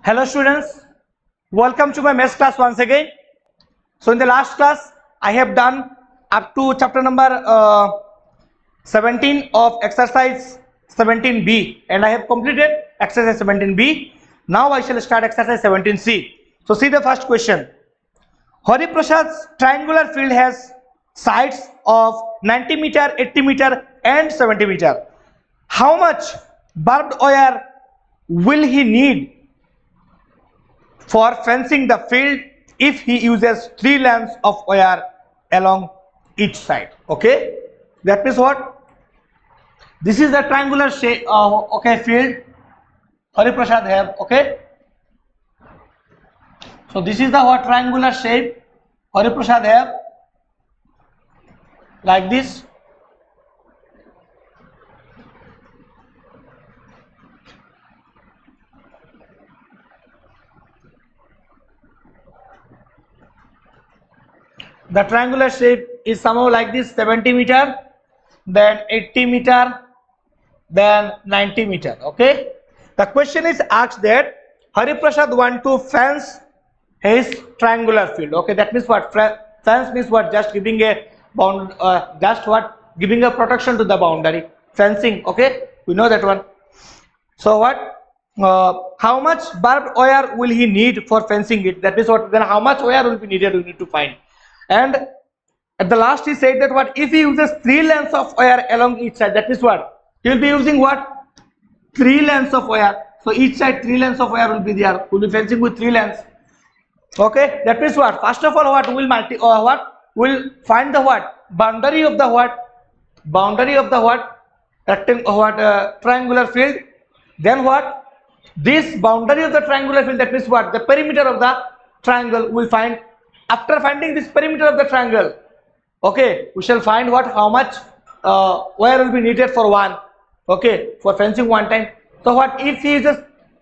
Hello students, welcome to my maths class once again. So in the last class I have done up to chapter number 17 of exercise 17b and I have completed exercise 17b. Now I shall start exercise 17c. So see the first question. Hari Prasad's triangular field has sides of 90 meter, 80 meter and 70 meter. How much barbed wire will he need for fencing the field if he uses 3 lengths of wire along each side? Okay, that means what? This is the triangular shape field Hari Prasad have. Okay, so this is the triangular shape Hari Prasad have, like this. The triangular shape is somehow like this: 70 meter, then 80 meter, then 90 meter. Okay, the question is asked that Hari Prasad want to fence his triangular field. Okay, that means what? Fence means what? Just giving a bound, giving a protection to the boundary. Fencing. Okay, we know that one. So what? How much barbed wire will he need for fencing it? That is what? Then how much wire will be needed? We need to find. And at the last he said that what if he uses 3 lengths of wire along each side, that means what he will be using, what, 3 lengths of wire. So each side 3 lengths of wire will be there, will be fencing with 3 lengths. Okay, that means what, first of all what will find the boundary of the triangular field. Then what, this boundary of the triangular field, that means what, the perimeter of the triangle will find. After finding this perimeter of the triangle, okay, we shall find what, how much wire will be needed for one, okay, for fencing one time. So what if he uses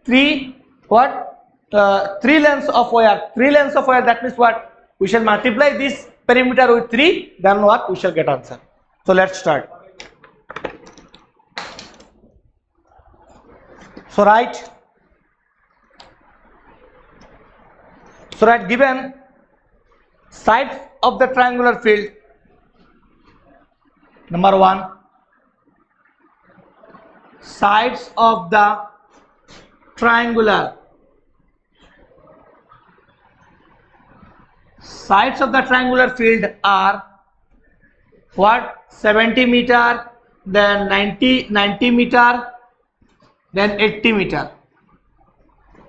3 lengths of wire, that means what, we shall multiply this perimeter with 3, then what, we shall get answer. So let's start. So write given sides of the triangular field. Number 1, sides of the triangular field are what, 70 meter, then 90 meter, then 80 meter.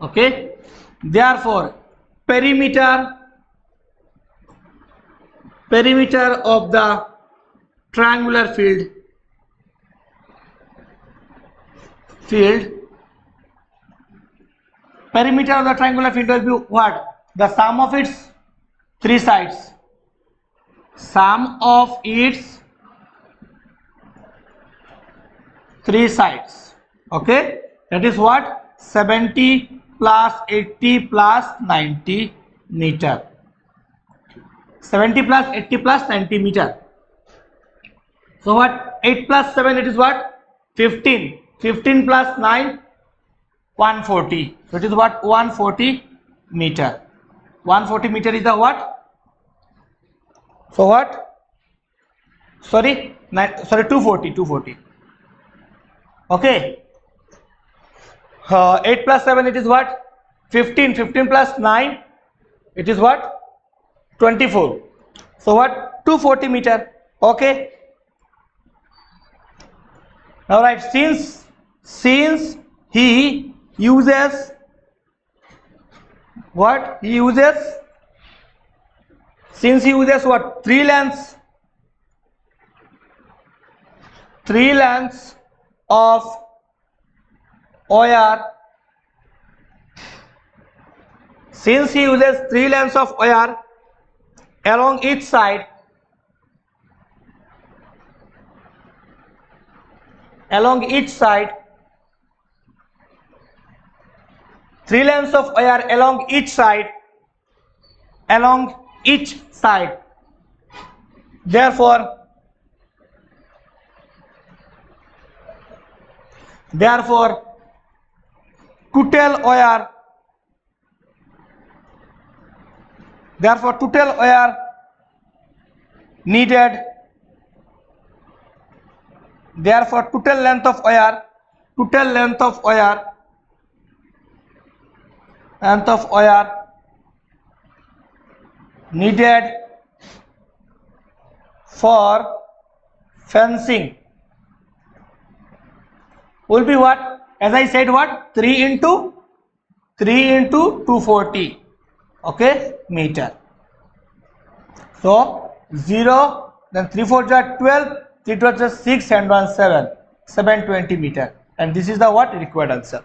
Okay, therefore perimeter of the triangular field will be what, the sum of its 3 sides, sum of its 3 sides. Okay, that is what, 70 plus 80 plus 90 meter. 70 plus 80 plus 90 meter. So what, 8 plus 7, it is what, 15. 15 plus 9, 140. So it is what, 140 meter. 140 meter is the what? So what? Sorry, 240. Okay. 8 plus 7, it is what? 15. 15 plus 9, it is what? 24. So what, 240 meter. Okay. Now right, since he uses what, since he uses what, 3 lengths of wire, since he uses 3 lengths of wire along each side, 3 lengths of wire along each side, therefore Therefore, Kutel wire Therefore, total wire needed. Therefore, total length of wire needed for fencing will be what? As I said, what? 3 into 240, okay, meter. So 0, then 3 4 are 12, 3 12 are 6 and 1 7, 720 meter, and this is the what required answer.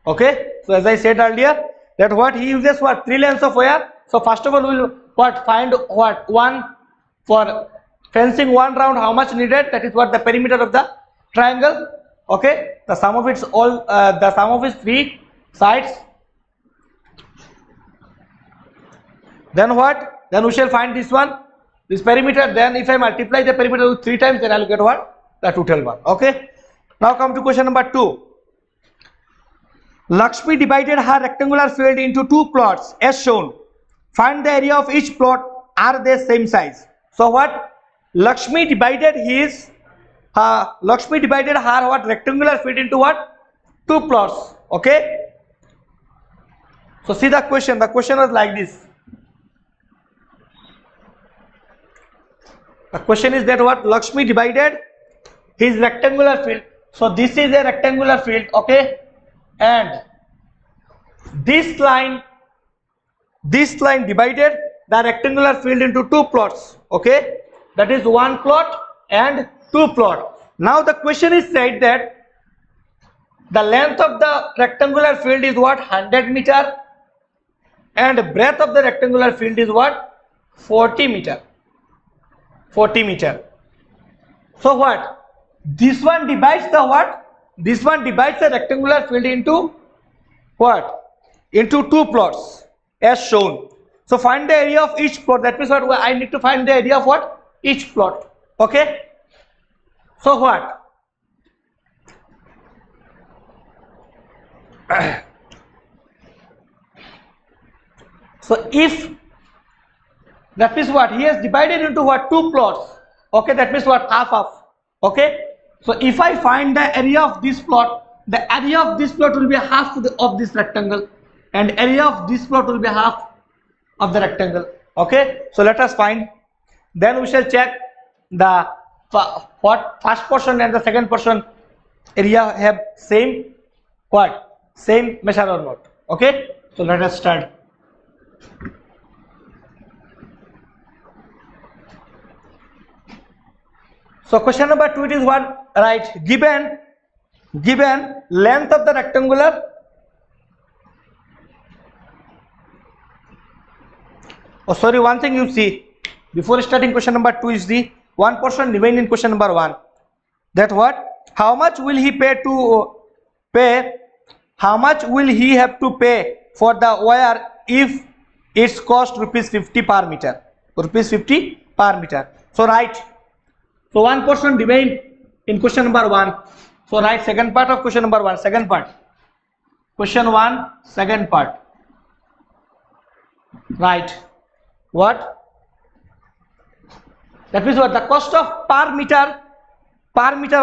Okay, so as I said earlier, that what he uses what 3 lengths of wire. So first of all we will what find what one for fencing 1 round, how much needed, that is what the perimeter of the triangle. Okay, the sum of its 3 sides. Then what? Then we shall find this perimeter. Then if I multiply the perimeter with 3 times, then I will get what? The total one. Okay. Now come to question number 2. Lakshmi divided her rectangular field into 2 plots as shown. Find the area of each plot. Are they same size? So what? Lakshmi divided her what rectangular field into what? 2 plots. Okay. So see the question. The question was like this. The question is that what Lakshmi divided his rectangular field. So this is a rectangular field, okay, and this line divided the rectangular field into 2 plots, okay, that is 1 plot and 2 plot. Now the question is said that the length of the rectangular field is what? 100 meter, and breadth of the rectangular field is what? 40 meter. So what? This one divides the what? This one divides the rectangular field into what? Into 2 plots as shown. So find the area of each plot. That means what? I need to find the area of what? Each plot. Okay. So what? So if that means what? He has divided into what? 2 plots. Okay, that means what? Half. Okay. So if I find the area of this plot, the area of this plot will be half of this rectangle, and area of this plot will be half of the rectangle. Okay. So let us find. Then we shall check the what first portion and the second portion area have same what? Same measure or not. Okay. So let us start. So question number 2, it is what? Right. Given length of the rectangular. Oh, sorry, one thing you see before starting question number 2 is the one portion remain in question number 1. That what? How much will he How much will he have to pay for the wire if its cost rupees 50 per meter? Rupees 50 per meter. So right. So one portion remain in question number 1. So write second part of question number 1. Second part. Question 1, second part. Right. What? That means what? The cost of per meter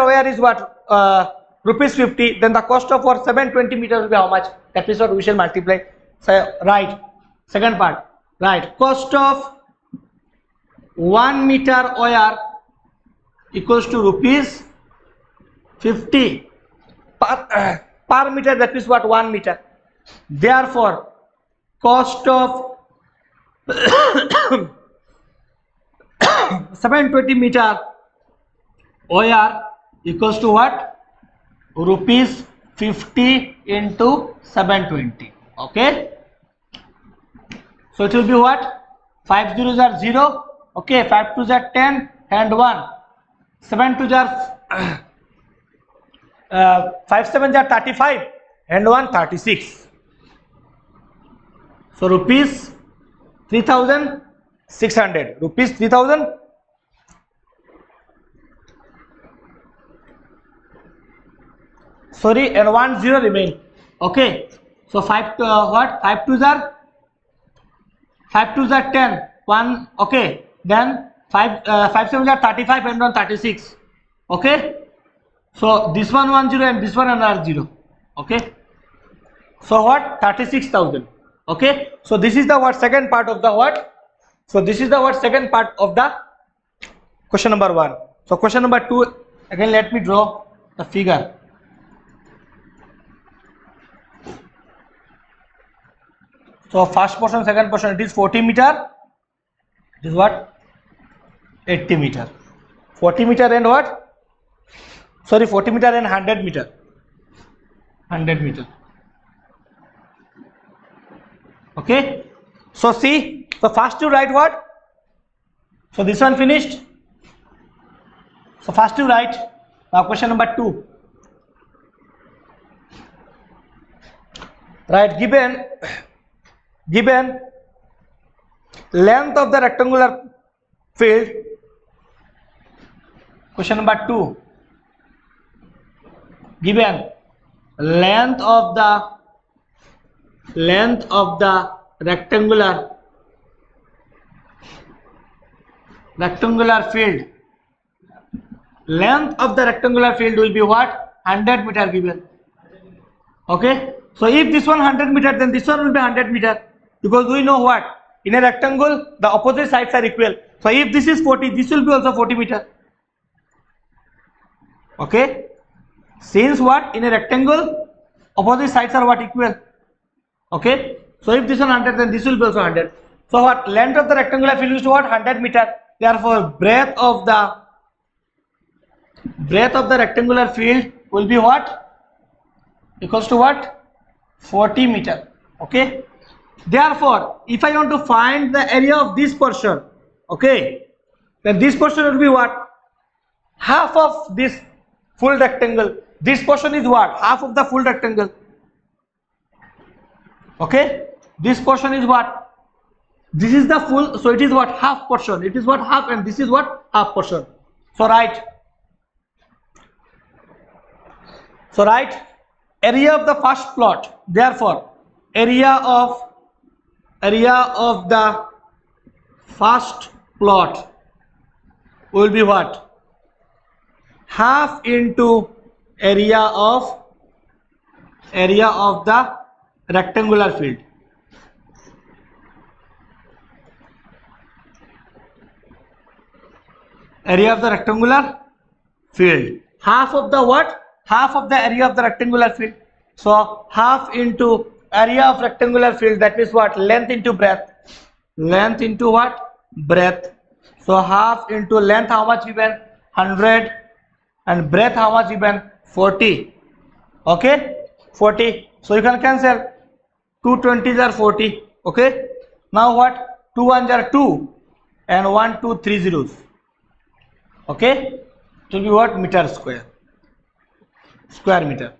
wire is what? Rupees 50. Then the cost of for 720 meters will be how much? That is what we shall multiply. So right. Second part. Right. Cost of 1 meter wire equals to rupees 50 per meter. That is what? 1 meter. Therefore, cost of 720 meter wire equals to what? Rupees 50 into 720. Okay. So it will be what? 5 zeros are 0. Okay. 5 2s are 10 and 1. 7 2s are 5 7s are 35 and 1 36. So rupees 3,600. Rupees 3,000. Sorry, and 1 0 remain. Okay. So 5 what? 5 2s are 5 2s are 10, 1, okay, then 5 7s are 35 and 1 36, okay. So this one 1 0 and this one another 0, okay. So what? 36,000, okay. So this is the what second part of the what? So this is the what second part of the question number 1. So question number 2, again let me draw the figure. So first portion, second portion, it is 40 meter, it is what? 80 meter. 40 meter and what? Sorry, 40 meter and 100 meter. 100 meter. Okay. So see, so first you write what? So this one finished. So first you write. Now question number 2. Right, given length of the rectangular field. Question number 2. Given length of the rectangular field. Length of the rectangular field will be what? 100 meter given. Okay. So if this one 100 meter, then this one will be 100 meter, because we know what? In a rectangle, the opposite sides are equal. So if this is 40, this will be also 40 meter. Okay. Since what? In a rectangle, opposite sides are what? Equal. Okay. So if this one 100, then this will be also 100. So what? Length of the rectangular field is what? 100 meter. Therefore, breadth of the rectangular field will be what? Equals to what? 40 meter. Okay. Therefore, if I want to find the area of this portion, okay, then this portion will be what? Half of this full rectangle. This portion is what? Half of the full rectangle. Okay. This portion is what? This is the full. So it is what? Half portion. It is what? Half, and this is what? Half portion. So write. Area of the first plot. Therefore, area of the first plot will be what? Half into area of the rectangular field. Area of the rectangular field. Half of the what? Half of the area of the rectangular field. So half into area of rectangular field, that is what? Length into breadth. Length into what? Breadth. So half into length, how much given? 100, and breadth how much given? 40. Okay, 40. So you can cancel. 2 20s are 40. Okay. Now what? 2 1s are 2, and 1 2 3 zeros. Okay. It will be what? Meter square. Square meter.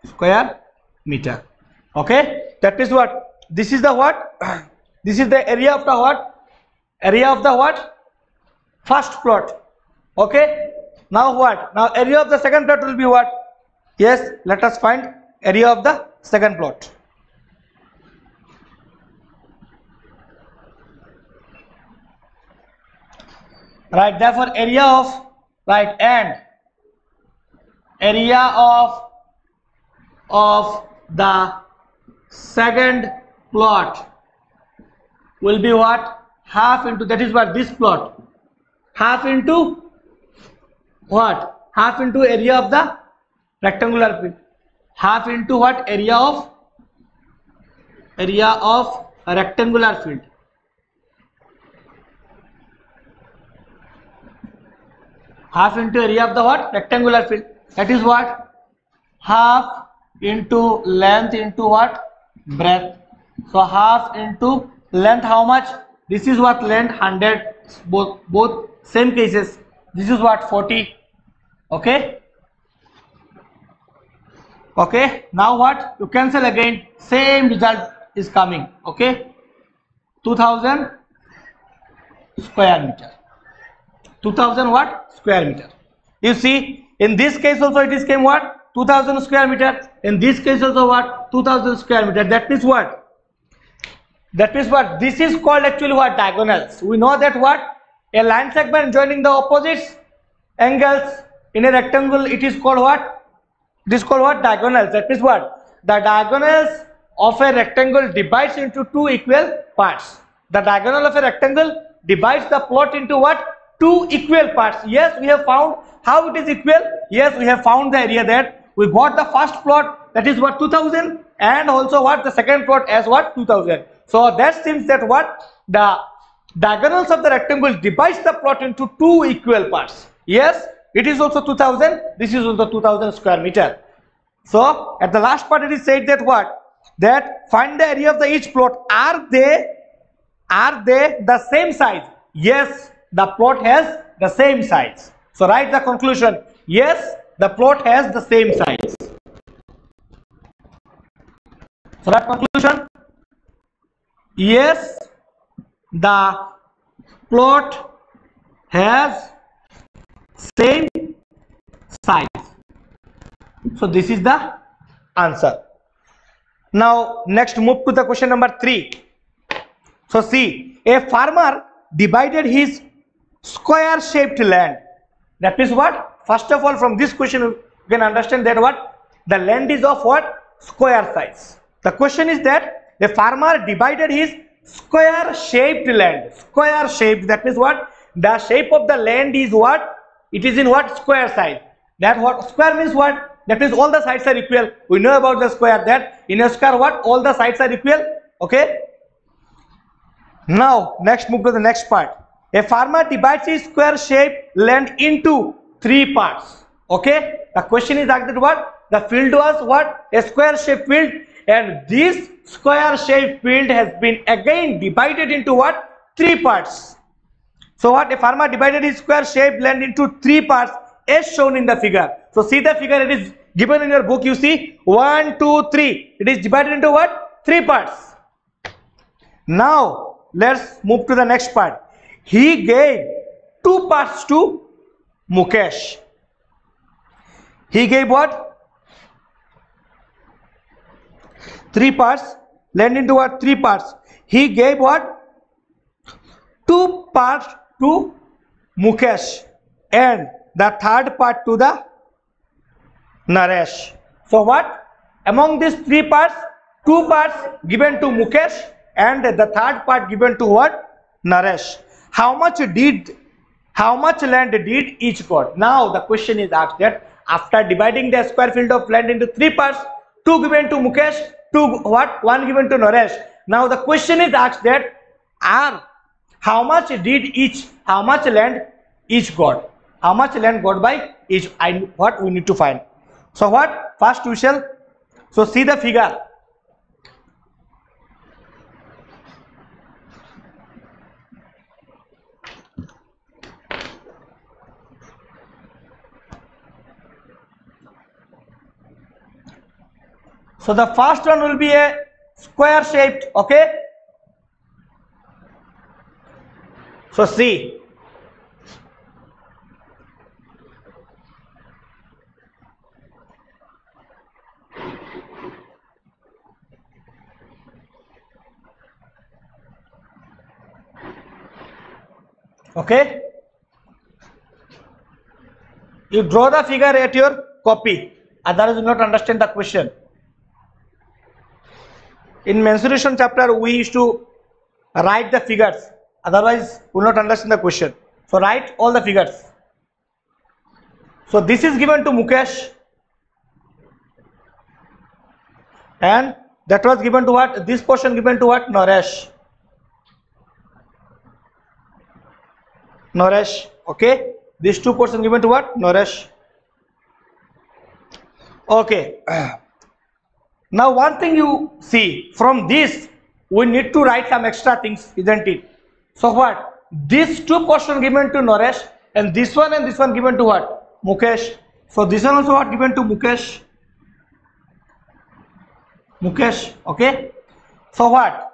Square meter. Okay. That is what? This is the what? This is the area of the what? Area of the what? First plot. Okay. Now what? Now area of the second plot will be what? Yes, let us find area of the second plot. Right, therefore area of, right, and area of the second plot will be what? Half into, that is what? This plot. Half into what? Half into area of the rectangular field. Half into what? Area of a rectangular field. Half into area of the what? Rectangular field. That is what? Half into length into what? Breadth. So half into length, how much? This is what? Length 100. Both same cases. This is what? 40. Okay. Okay. Now what? You cancel again. Same result is coming. Okay. 2000 square meter. 2000 what? Square meter. You see, in this case also it is came what? 2000 square meter. In this case also what? 2000 square meter. That means what? That means what? This is called actually what? Diagonals. We know that what? A line segment joining the opposite angles in a rectangle, it is called what? It is called what? Diagonals. That means what? The diagonals of a rectangle divides into two equal parts. The diagonal of a rectangle divides the plot into what? Two equal parts. Yes, we have found how it is equal. Yes, we have found the area that we got the first plot, that is what? 2000, and also what? The second plot as what? 2000. So that seems that what? The diagonals of the rectangle divides the plot into two equal parts. Yes, it is also 2000. This is also 2000 square meter. So at the last part it is said that what? That find the area of the each plot. Are they the same size? Yes, the plot has the same size. So write the conclusion. Yes, the plot has the same size. So that conclusion. Yes, the plot has same size. So this is the answer. Now next move to the question number 3. So see, a farmer divided his square shaped land. That means what? First of all, from this question you can understand that what? The land is of what? Square size. The question is that a farmer divided his square shaped land. Square shaped, that means what? The shape of the land is what? It is in what? Square size. That what? Square means what? That means all the sides are equal. We know about the square, that in a square what? All the sides are equal. Okay. Now next move to the next part. A farmer divides his square shaped land into three parts. Okay. The question is asked that what? The field was what? A square shaped field, and this square shaped field has been again divided into what? Three parts. So what? A farmer divided his square shaped land into three parts as shown in the figure. So see the figure, it is given in your book. You see 1, 2, 3. It is divided into what? Three parts. Now let's move to the next part. He gave two parts to Mukesh. He gave what? Three parts. Land into what? Three parts. He gave what? Two parts to Mukesh and the third part to the Naresh. So what? Among these three parts, two parts given to Mukesh and the third part given to what? Naresh. How much land did each got? Now the question is asked that after dividing the square field of land into three parts, two given to Mukesh, two what? One given to Naresh. Now the question is asked that how much land each got? How much land got by each? What we need to find. So what? First we shall. So see the figure. So the first one will be a square shaped. Okay. So see. Okay. You draw the figure at your copy. Otherwise you will not understand the question. In mensuration chapter we used to write the figures. Otherwise we will not understand the question. So write all the figures. So this is given to Mukesh. And that was given to what? This portion given to what? Naresh. Naresh. Okay. These two portions given to what? Naresh. Okay. Now one thing you see from this, we need to write some extra things, isn't it? So what? These two portions given to Naresh and this one given to what? Mukesh. So this one also what? Given to Mukesh. Mukesh. Okay. So what?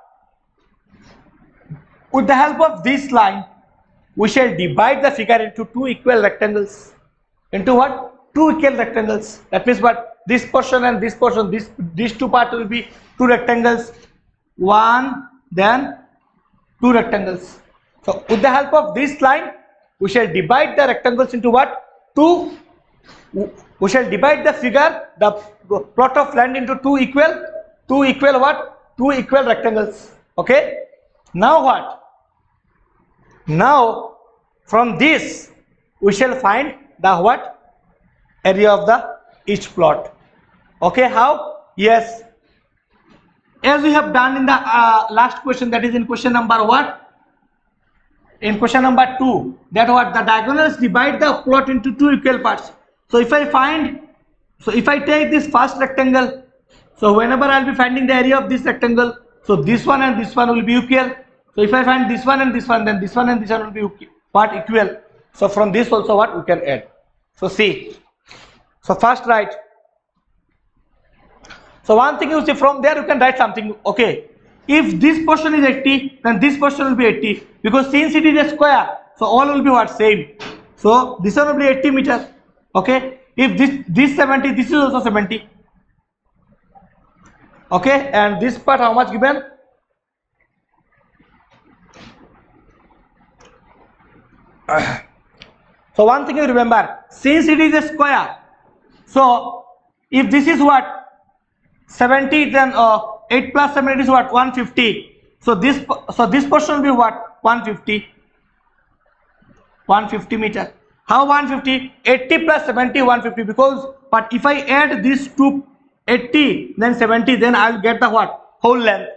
With the help of this line, we shall divide the figure into two equal rectangles. Into what? Two equal rectangles. That means what? This portion and this portion, these two parts will be two rectangles. 1 then two rectangles. So with the help of this line, we shall divide the rectangles into what? Two. We shall divide the figure, the plot of land into two equal what? Two equal rectangles. Okay. Now what? Now from this we shall find the what? Area of the each plot. Okay. How? Yes. As we have done in the last question, that is in question number what? In question number 2, that what? The diagonals divide the plot into two equal parts. So if I take this first rectangle, so whenever I will be finding the area of this rectangle, so this one and this one will be equal. So if I find this one and this one, then this one and this one will be what? Equal. So from this also what? We can add. So see. So first write. So one thing you see, from there you can write something. Okay. If this portion is 80, then this portion will be 80, because since it is a square, so all will be what? Same. So this one will be 80 meters. Okay. If this 70, this is also 70. Okay. And this part how much given? So one thing you remember, since it is a square, so if this is what? 70, then 8 plus 70 is what? 150. So this portion will be what? 150 meter. How 150? 80 plus 70, 150. Because but if I add this to 80, then 70, then I will get the what? Whole length.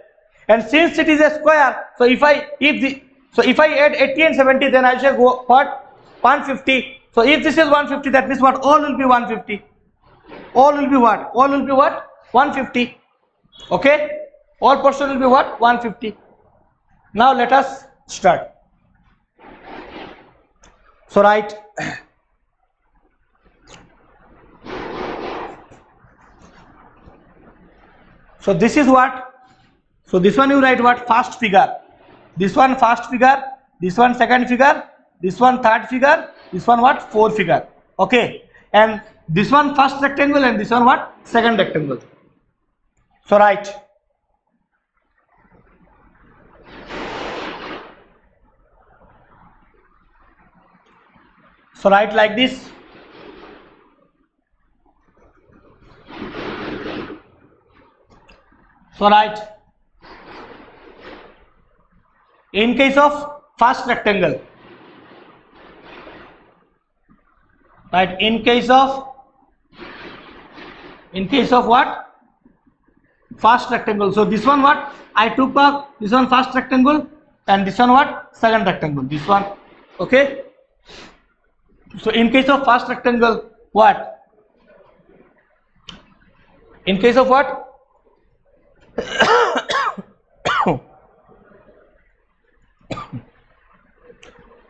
And since it is a square, so if I add 80 and 70, then I shall go what? 150. So if this is 150, that means what? All will be 150. All will be what? All will be what? 150. Okay. All portion will be what? 150. Now let us start. So write. So this is what? So this one you write what? First figure. This one first figure. This one second figure. This one third figure. This one what? Fourth figure. Okay. And this one first rectangle and this one what? Second rectangle. So write. So write like this. So write. In case of first rectangle. Right. In case of what? First rectangle. So this one what? I took up this one first rectangle and this one what? Second rectangle. This one. Okay. So in case of first rectangle, what? In case of what?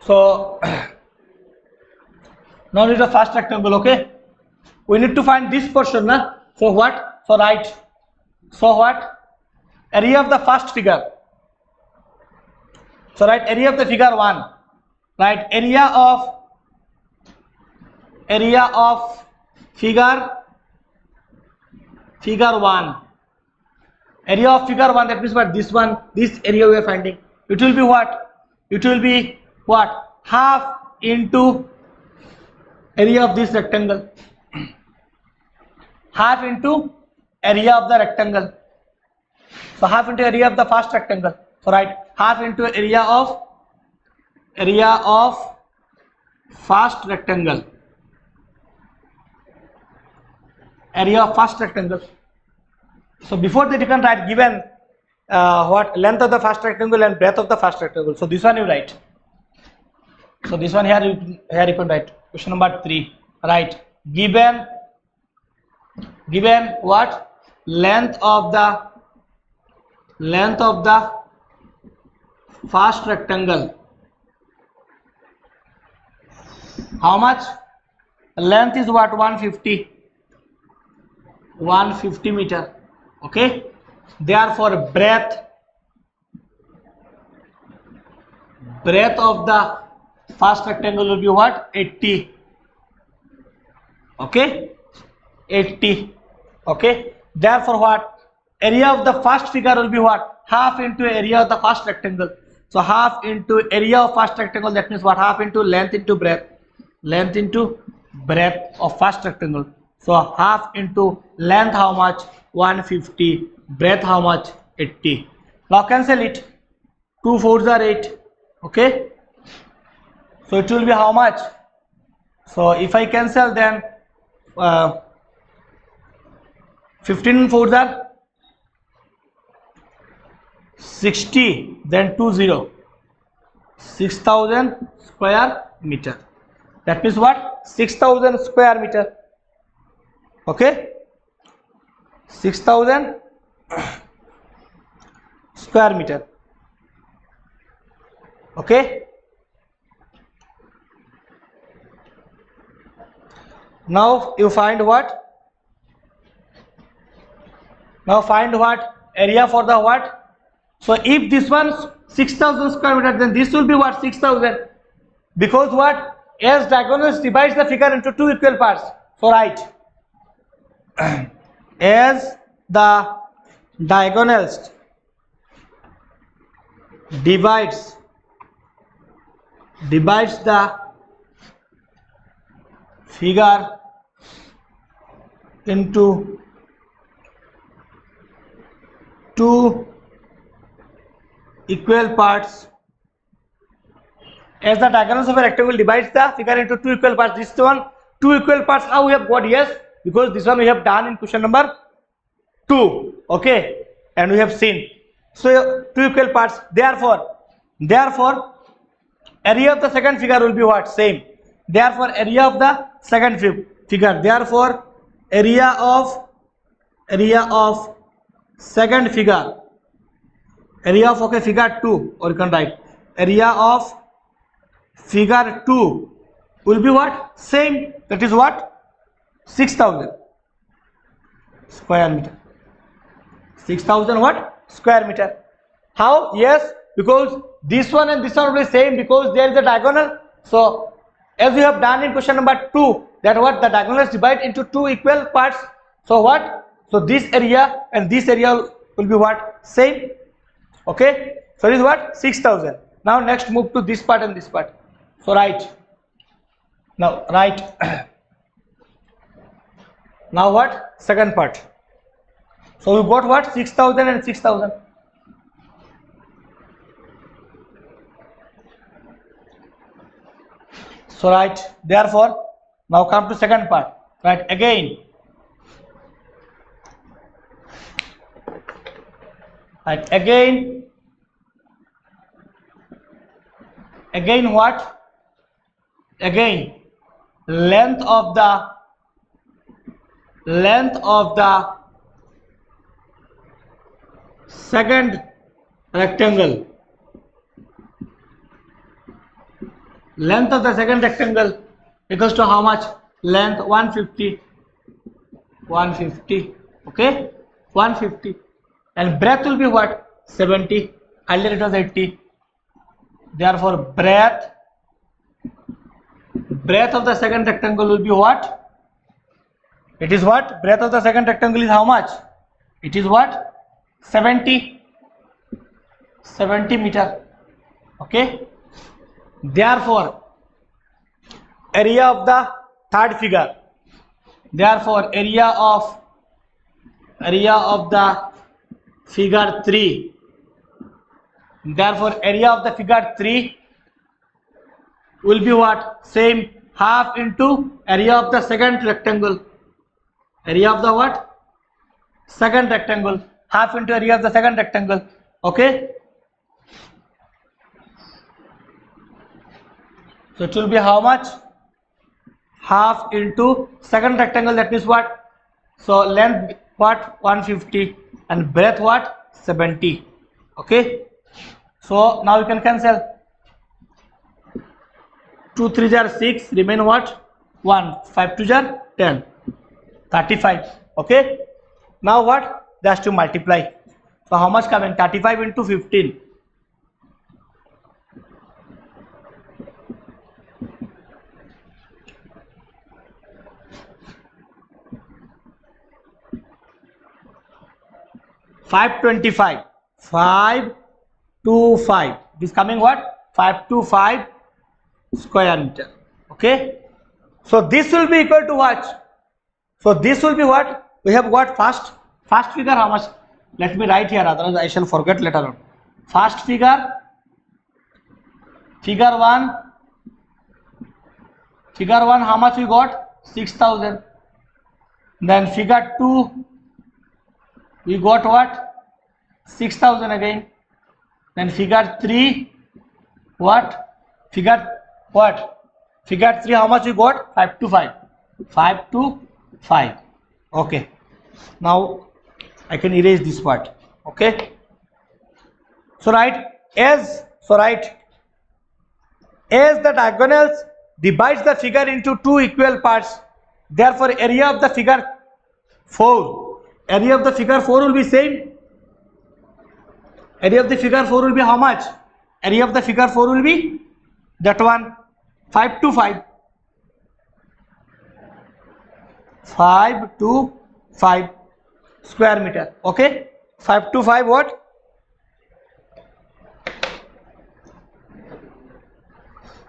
So now need a first rectangle. Okay. We need to find this portion, na? So what? So write. So what? Area of the first figure. So write area of the figure 1. Right. Area of figure 1. Area of figure 1, that means what? This one, this area we are finding. It will be what? It will be what? Half into area of this rectangle. Half into area of the rectangle. So half into area of the first rectangle. So write half into area of first rectangle. Area of first rectangle. So before that you can write given what? Length of the first rectangle and breadth of the first rectangle. So this one you write. So this one here you can write. Question number 3. Write given what? Length of the first rectangle. How much? Length is what? 150 meter. Okay. Therefore breadth of the first rectangle will be what? 80. Okay. 80. Okay. Therefore what? area of the first figure will be what? Half into area of the first rectangle. So half into area of first rectangle, that means what? Half into length into breadth. Length into breadth of first rectangle. So half into length how much? 150. Breadth how much? 80. Now cancel it. 2 4s are 8. Okay. So it will be how much? So if I cancel, then 15 4s are 60, then 20, 6000 square meter. That means what? 6000 square meter. Okay, 6000 square meter. Okay, now you find what? Now find what? Area for the what? So if this one 6000 square meter, then this will be what? 6000, because what? As diagonals divides the figure into two equal parts. So write as the diagonals divides the figure into two equal parts. As the diagonals of a rectangle divides the figure into two equal parts. This one, two equal parts, how we have got? Yes, because this one we have done in question number 2. Okay, and we have seen. So two equal parts. Therefore area of the second figure will be what? Same. Therefore area of the second figure. Therefore area of second figure. Area of, okay, figure 2, or you can write area of figure 2 will be what? Same. That is what? 6000 square meter. 6000 what? Square meter. How? Yes, because this one and this one will be same, because there is a diagonal. So as we have done in question number 2, that what? The diagonals divide into two equal parts. So what? So this area and this area will be what? Same. Okay, so this is what? 6000. Now next move to this part and this part. So write. Now write. Now what? Second part. So we got what? 6000 and 6000. So write. Therefore, now come to second part. Right, again. Right, again what? Again length of the second rectangle. Length of the second rectangle equals to how much? Length 150. Okay, 150. And breadth will be what? 70. Earlier it was 80. Therefore breadth of the second rectangle will be what? It is what? Breadth of the second rectangle is how much? It is what? 70 meter. Okay, therefore area of the third figure. Therefore area of the figure 3. Therefore area of the figure 3 will be what? Same. Half into area of the second rectangle. Area of the what? Second rectangle. Half into area of the second rectangle. Okay, so it will be how much? Half into second rectangle, that means what? So length what? 150 and breadth what? 70. Okay, so now you can cancel. 2 3s are 6, remain what? 1. 5 2s are 10, 35. Okay, now what? Just to multiply. So how much coming? 35 into 15. 525. 525. It is coming what? 525 square meter. Okay. So this will be equal to what? So this will be what? We have got first figure how much? Let me write here, otherwise I shall forget later on. First figure 1. Figure 1 how much we got? 6,000. Then figure 2 we got what? 6,000 again. Then figure 3 what? Figure 3 how much we got? 525. 525. Okay. Now I can erase this part. Okay. So write as the diagonals divides the figure into two equal parts, therefore area of the figure 4 will be same. Area of the figure 4 will be how much? Area of the figure 4 will be that one, 525. 525 square meter. Okay. 525 what?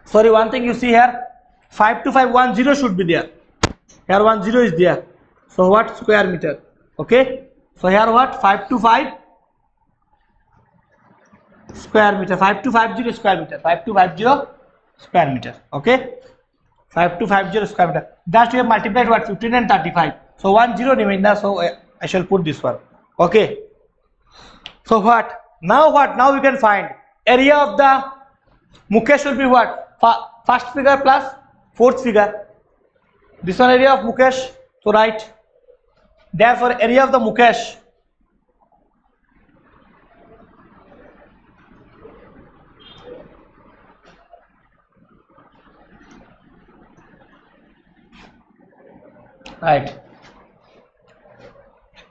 Sorry, one thing you see here, 52510 should be there. Here 10 is there. So what? Square meter. Okay. So here what? 525 square meter. 5250 square meter. 5250 square meter. Okay. 5250 square meter. That we have multiplied what? 15 and 35. So 10 remains. So I shall put this one. Okay. So what? Now what? Now we can find area of the Mukesh will be what? First figure plus fourth figure. This one area of Mukesh. So write. Therefore area of the Mukesh right.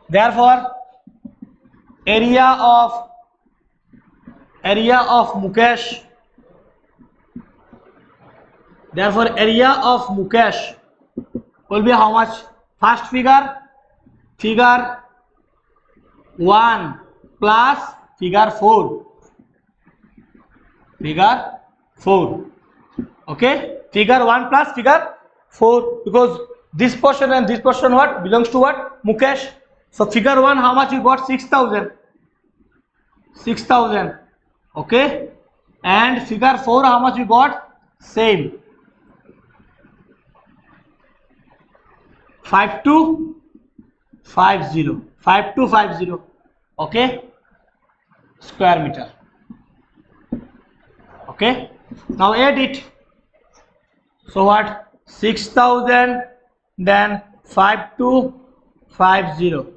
Therefore area of Mukesh. Therefore area of Mukesh will be how much? First figure 1 plus figure 4. Okay. Figure 1 plus figure 4, because this portion and this portion what belongs to what? Mukesh. So figure 1 how much you got? 6,000. Okay. And figure 4 how much you got? Same. 5250. Okay. Square meter. Okay. Now add it. So what? 6,000, then 5250.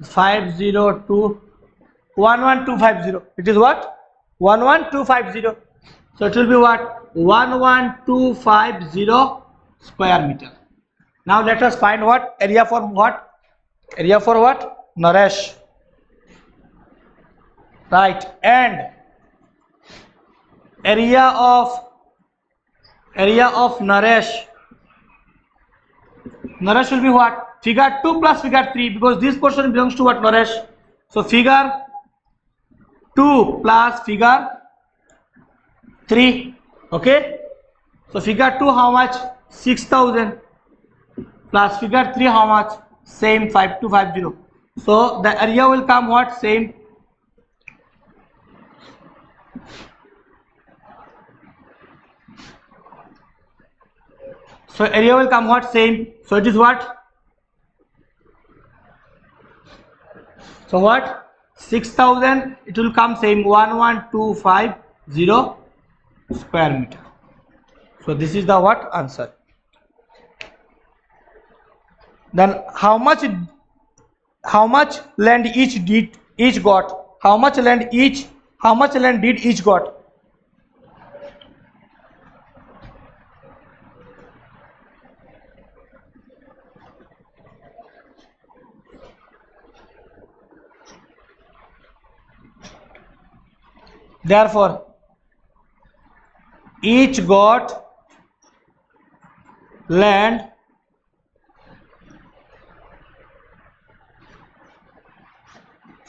502 11250. It is what? 11250. So it will be what? 11250 square meter. Now let us find what? Area for what? Area for what? Naresh. Right. And area of Naresh. Naresh will be what? Figure 2 plus figure 3, because this portion belongs to what? Naresh. So figure 2 plus figure 3. Okay. So figure 2 how much? 6,000 plus figure 3 how much? Same, 5250. So the area will come what? Same. So area will come what? Same. So it is what? So what? 6,000. It will come same, 11250 square meter. So this is the what? Answer. Then how much land each got? How much land did each got? Therefore each got land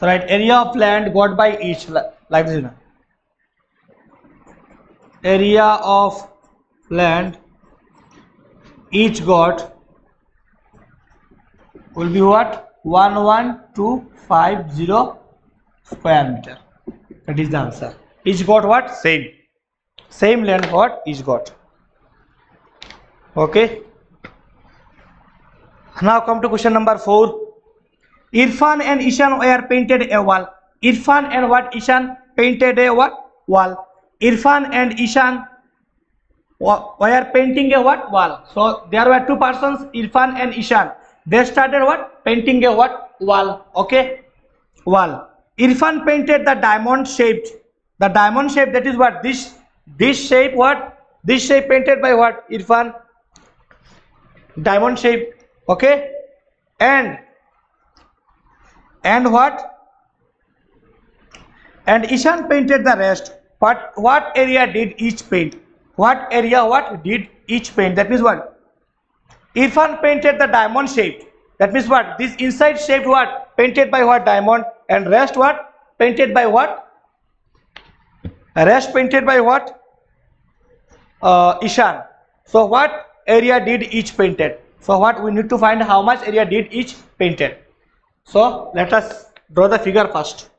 So right, area of land got by each, like this, now. Area of land each got will be what? 11250 square meter. That is the answer. Each got what? Same land got each got. Okay. Now come to question number 4. Irfan and Ishan were painted a wall. Irfan and what? Ishan painted a what? Wall. Irfan and Ishan were painting a what? Wall. So there were two persons, Irfan and Ishan. They started what? Painting a what? Wall. Okay. Wall. Irfan painted the diamond shaped. The diamond shape, that is what? This shape what? This shape painted by what? Irfan. Diamond shape. Okay. And what? And Ishan painted the rest. But what area did each paint? What area what did each paint? That means what? Irfan painted the diamond shape. That means what? This inside shape what? Painted by what? Diamond. And rest what? Painted by what? Rest painted by what? Ishan. So what area did each painted? So what we need to find how much area did each painted. So let us draw the figure first.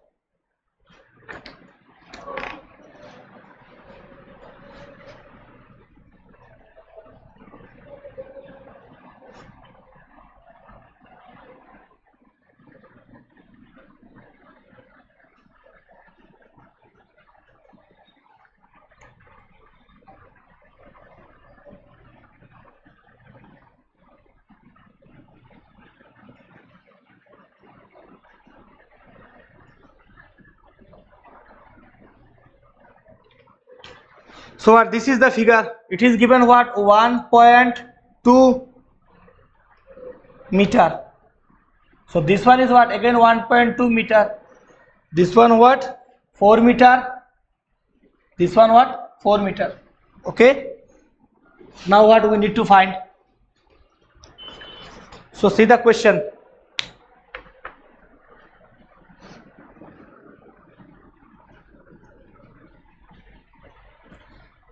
So what? This is the figure. It is given what? 1.2 meter. So this one is what? Again 1.2 meter. This one what? 4 meter. This one what? 4 meter. Okay. Now what we need to find? So see the question.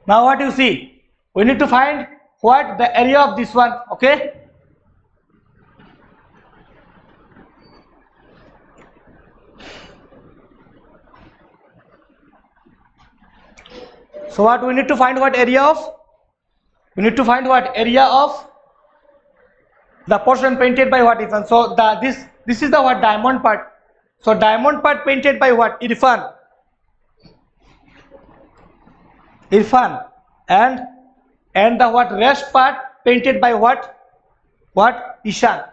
Now what you see? We need to find what? The area of this one. Okay. So what we need to find? What area of? We need to find what? Area of the portion painted by what? Irfan. So this is the what? Diamond part. So diamond part painted by what? Irfan. Irfan. And the what? Rest part painted by what? What? Ishan.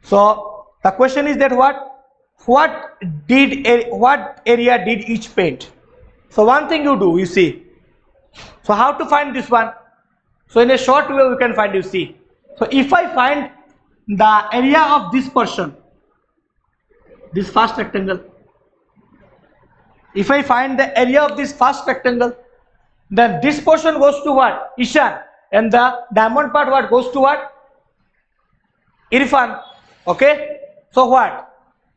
So the question is that what area did each paint? So one thing you do, you see. So how to find this one? So in a short way we can find, you see. So if I find the area of this portion, this first rectangle, if I find the area of this first rectangle, then this portion goes to what? Ishan. And the diamond part what? Goes to what? Irfan. Okay. So what?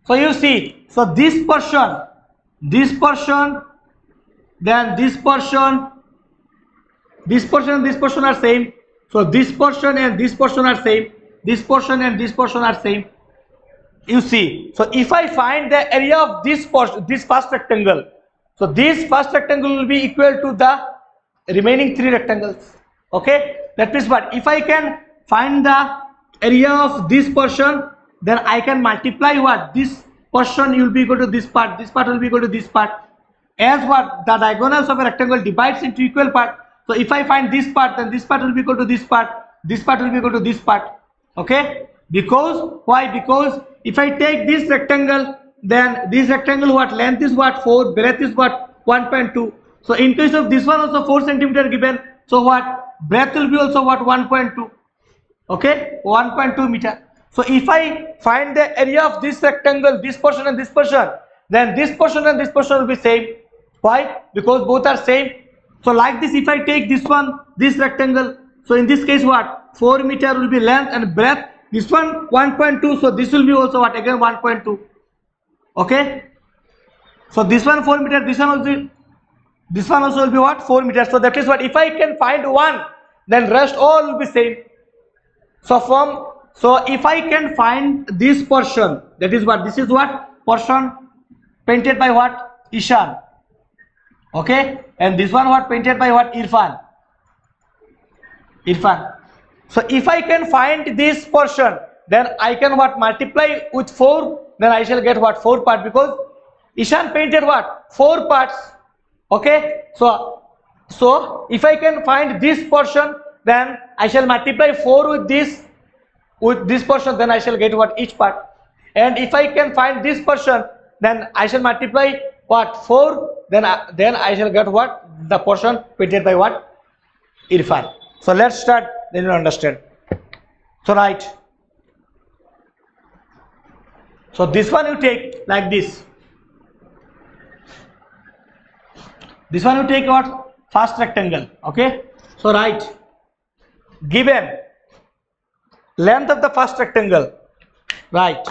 So you see. So this portion, then this portion and this portion are same. So this portion and this portion are same. This portion and this portion are same. You see. So if I find the area of this portion, this first rectangle, so this first rectangle will be equal to the remaining 3 rectangles. Okay. That means what? If I can find the area of this portion, then I can multiply what? This portion will be equal to this part. This part will be equal to this part. As what? The diagonals of a rectangle divides into equal part. So if I find this part, then this part will be equal to this part. This part will be equal to this part. Okay. Because why? Because if I take this rectangle, then this rectangle what? Length is what? 4. Breadth is what? 1.2. So in case of this one also 4 centimeter given. So what? Breadth will be also what? 1.2. Okay. 1.2 meter. So if I find the area of this rectangle, this portion and this portion, then this portion and this portion will be same. Why? Because both are same. So like this, if I take this one, this rectangle, so in this case what? 4 meter will be length and breadth. This one 1.2. So this will be also what? Again 1.2. Okay. So this one 4 meter, this one also will be what? 4 meters. So that is what, if I can find one, then rest all will be same. So if I can find this portion, that is what, this is what portion painted by what? Ishan. Okay, and this one what, painted by what? Irfan. So if I can find this portion, then I can what, multiply with 4, then I shall get what, 4 parts, because Ishan painted what, 4 parts. Okay, so if I can find this portion, then I shall multiply 4 with this portion, then I shall get what, each part. And if I can find this portion, then I shall multiply what, 4, then I shall get what, the portion painted by what, Irfan. So let's start, then you understand. So right, so this one you take like this. This one you take what, first rectangle. Okay, so right, given length of the first rectangle, right,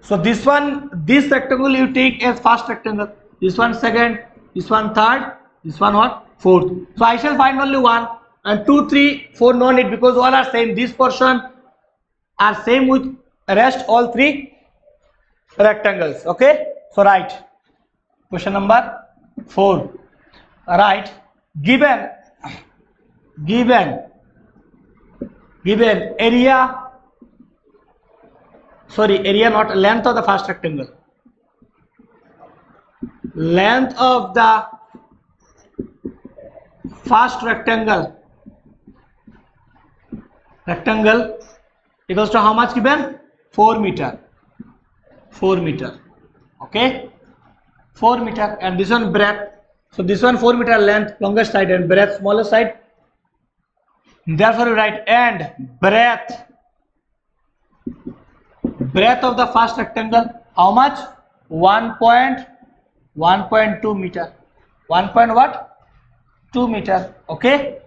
so this rectangle you take as first rectangle, this one second, this one third, this one what, fourth. So I shall find only 1 and 2 3 4 no need, because all are same. This portion are same with rest all 3 rectangles. Okay, so right, question number 4. Right, given area, not length of the first rectangle, length of the first rectangle equals to how much given? 4 meter. Okay, 4 meter. And this one breadth, so this one 4 meter length, longest side, and breadth, smallest side. Therefore you write, and breadth of the first rectangle, how much? 1.2 meter. 1.2 meter. Okay,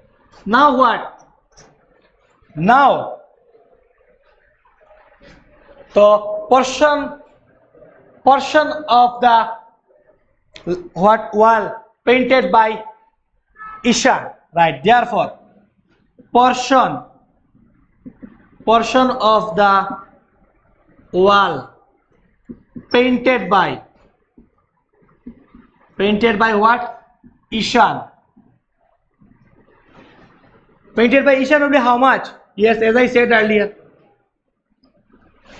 now what? Now the portion of the what, wall painted by Ishan, right? Therefore portion of the wall painted by what? Ishan. Painted by Ishan will be how much? Yes, as I said earlier,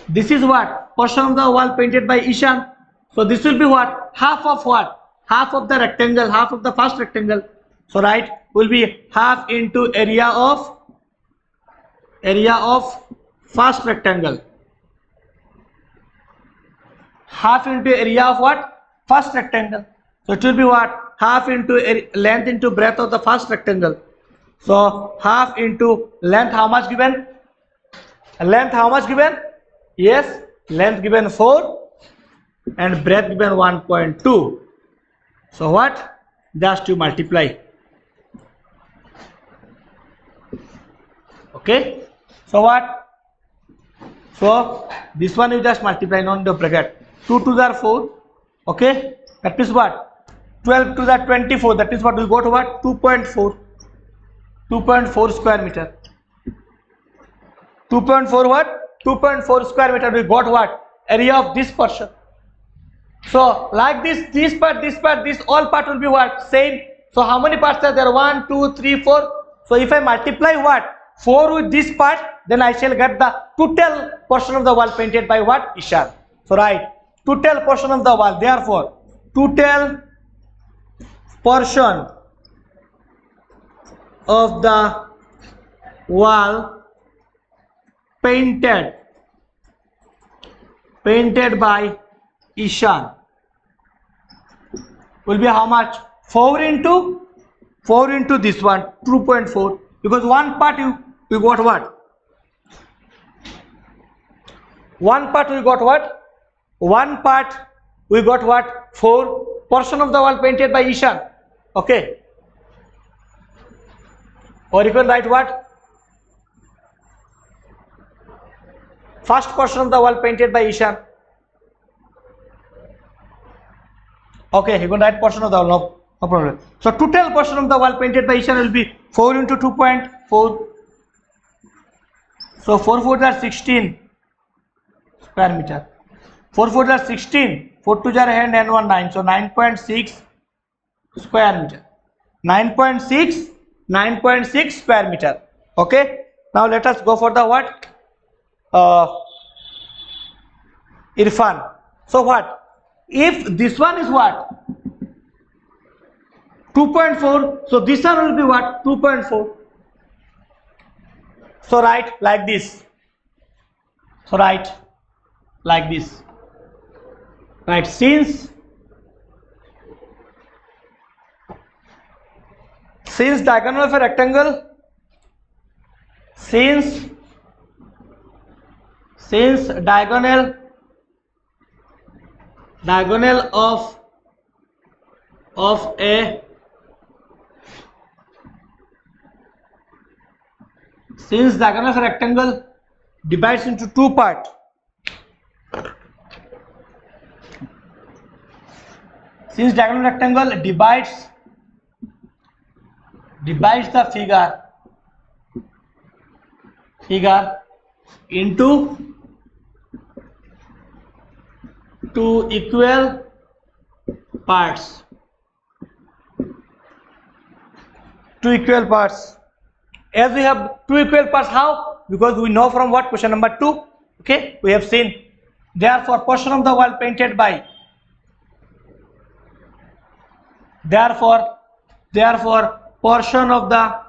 this is what, portion of the wall painted by Ishan. So this will be what, half of what, half of the rectangle, half of the first rectangle. So right, will be half into area of first rectangle, half into area of what, first rectangle. So it will be what, half into length into breadth of the first rectangle. So half into length, how much given? Length how much given? Yes, length given 4 and breadth given 1.2. So what? Just to multiply. Okay, so what? So this one you just multiply, non the bracket. 2 to the 4. Okay, that is what? 12 to the 24. That is what we go to what? 2.4. 2.4 square meter. 2.4 what? 2.4 square meter. We got what? Area of this portion. So like this part, this all part will be what? Same. So how many parts are there? 1, 2, 3, 4. So if I multiply what? 4 with this part, then I shall get the total portion of the wall painted by what? Ishan. So right, total portion of the wall. Therefore, total portion of the wall painted by Ishan will be how much? 4 into this one, 2.4, because one part you got what? One part we got what? 4 portion of the wall painted by Ishan. Okay, or you can write what? First portion of the wall painted by Ishan. Okay, you can write portion of the wall, no problem. So total portion of the wall painted by Ishan will be 4 into 2.4. So 4 4s are 16 square meter. 4 4s are 16. 4 2s are hand and 1 9. So 9.6 square meter. 9.6 square meter. Okay. Now let us go for the what? Irfan. So what? If this one is what? 2.4. So this one will be what? 2.4. So write like this. So write like this. Right, since diagonal of a rectangle, since diagonal of a rectangle divides into two parts. Since diagonal rectangle divides the figure into two equal parts. As we have two equal parts, how? Because we know from what? Question number 2. Okay, we have seen. Therefore, portion of the wall painted by. Therefore, portion of the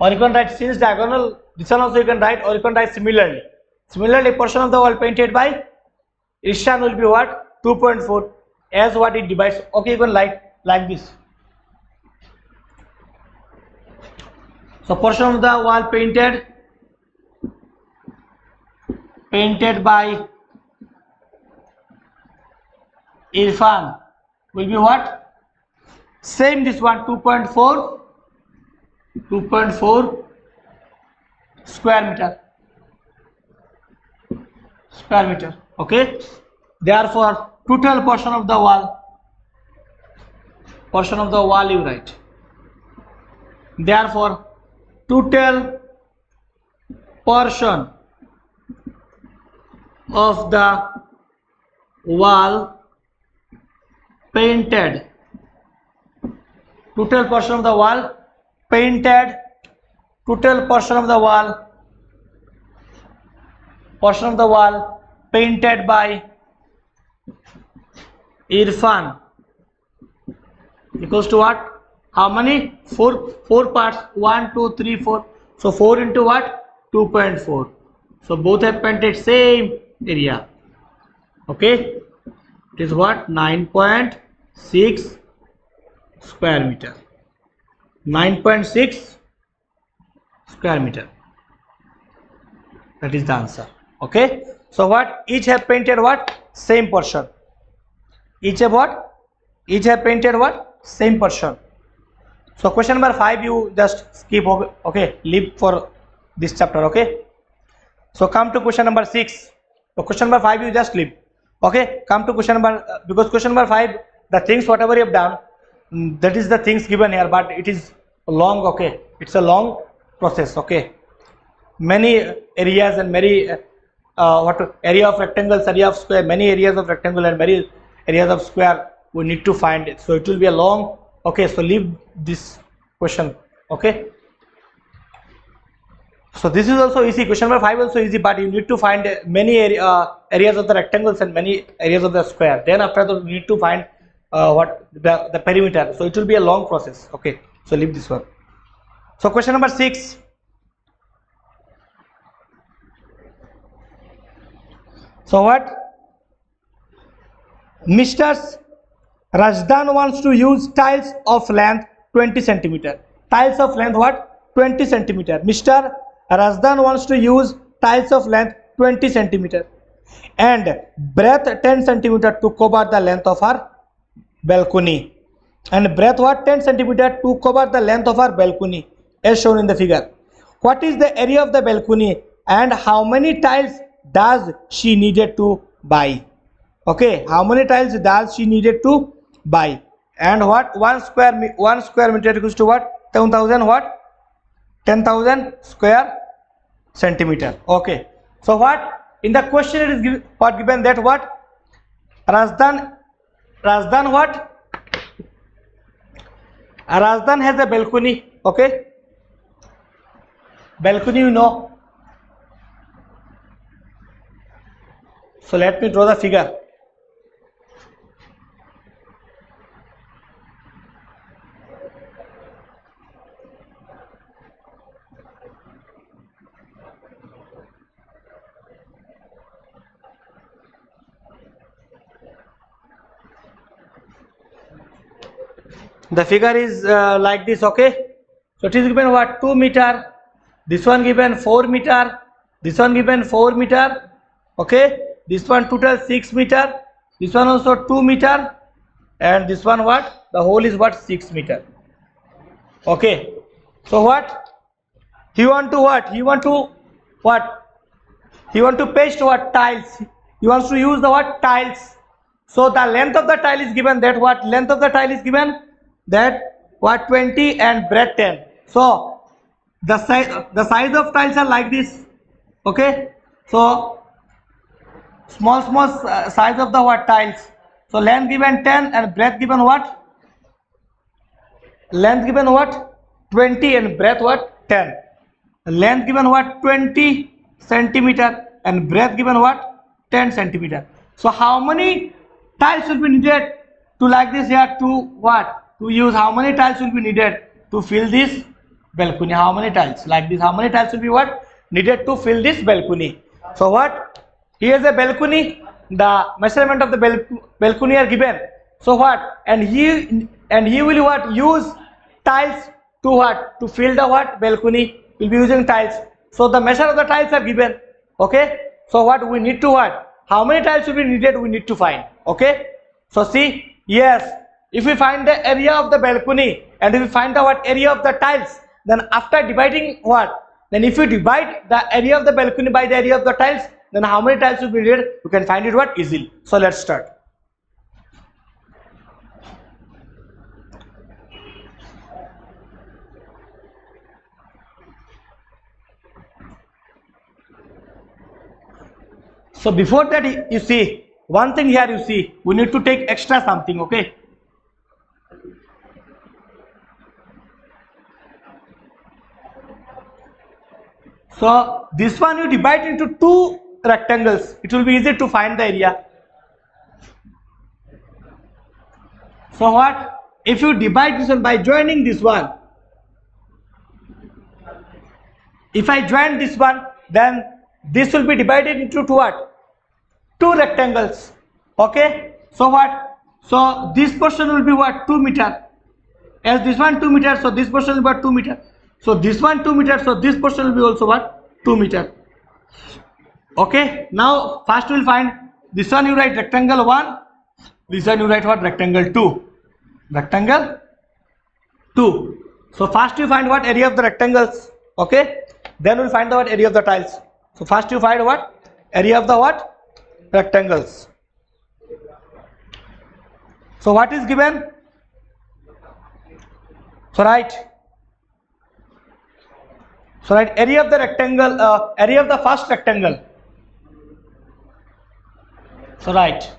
or you can write since diagonal, this one also you can write, or you can write similarly. Similarly, portion of the wall painted by Ishan will be what? 2.4 as what it divides. Okay, you can write like this. So portion of the wall painted by Irfan will be what? Same this one, 2.4 square meter. Okay. Therefore, total portion of the wall you write. Therefore, total portion of the wall painted. Total portion of the wall painted. Total portion of the wall painted by Irfan equals to what? How many? Four parts. 1 2 3 4. So 4 into what? 2.4. So both have painted same area. Okay, it is what? 9.6 square meter. 9.6 square meter. That is the answer. Okay, so what? Each have painted what? Same portion. Each have what? Each have painted what? Same portion. So question number 5 you just skip. Okay, leave for this chapter. Okay, so come to question number 6. So question number 5 you just leave. Okay, come to question number because question number 5, the things whatever you have done, that is the things given here, but it is long. Okay, it's a long process. Okay, many areas and many area of rectangles, area of square, many areas of rectangle and many areas of square we need to find it. So it will be a long. Okay, so leave this question. Okay, so this is also easy. Question number 5 also easy, but you need to find many areas of the rectangles and many areas of the square. Then after that you need to find what the perimeter. So it will be a long process. Okay, so leave this one. So question number 6. So what? Mr. Rajdan wants to use tiles of length 20 centimeter. Tiles of length what? 20 centimeter. Mr. Rajdan wants to use tiles of length 20 centimeter and breadth 10 centimeter to cover the length of her balcony. and breadth what 10 centimeter to cover the length of our balcony as shown in the figure. What is the area of the balcony and how many tiles does she needed to buy? Okay, how many tiles does she needed to buy? And what 1 square meter equals to what 10,000 what 10,000 square centimeter. Okay, so what in the question it is given that what Rajasthan what Rajasthan has a balcony. Okay, balcony you know. So let me draw the figure. The figure is like this. Okay, so it is given what 2 meter, this one given 4 meter, this one given 4 meter. Okay, this one total 6 meter, this one also 2 meter, and this one what the whole is what 6 meter. Okay, so what he want to what he want to paste what tiles, he wants to use the what tiles. So the length of the tile is given that what length of the tile is given that what 20 and breadth 10. So the size of tiles are like this. Okay, so small size of the what tiles. So length given 10 and breadth given what 20 and breadth what 10. Length given what 20 centimeter and breadth given what 10 centimeter. So how many tiles will be needed to like this here to what to use, how many tiles will be needed to fill this balcony? How many tiles like this, how many tiles will be what needed to fill this balcony? So what here is a balcony, the measurement of the balcony are given. So what and he will what use tiles to what to fill the what balcony, will be using tiles. So the measure of the tiles are given. Okay, so what we need to what how many tiles will be needed we need to find. Okay, so see, yes, if we find the area of the balcony and if we find the what area of the tiles, then after dividing what, then if you divide the area of the balcony by the area of the tiles, then how many tiles will be needed, you can find it what easily. So let's start. So before that, you see one thing here, you see we need to take extra something. Okay, so this one you divide into two rectangles, it will be easy to find the area. So what if you divide this one by joining this one, if I join this one, then this will be divided into what two rectangles. Okay, so what so this portion will be what 2 meter, as this one 2 meter, so this portion will be what 2 meter, so this one 2 meter, so this portion will be also what 2 meter. Okay, now first we will find this one, you write rectangle 1, this one you write what rectangle 2, rectangle 2. So first you find what area of the rectangles. Okay, then we'll find the what area of the tiles. So first you find what area of the what rectangles. So what is given, so write area of the rectangle, area of the first rectangle. So write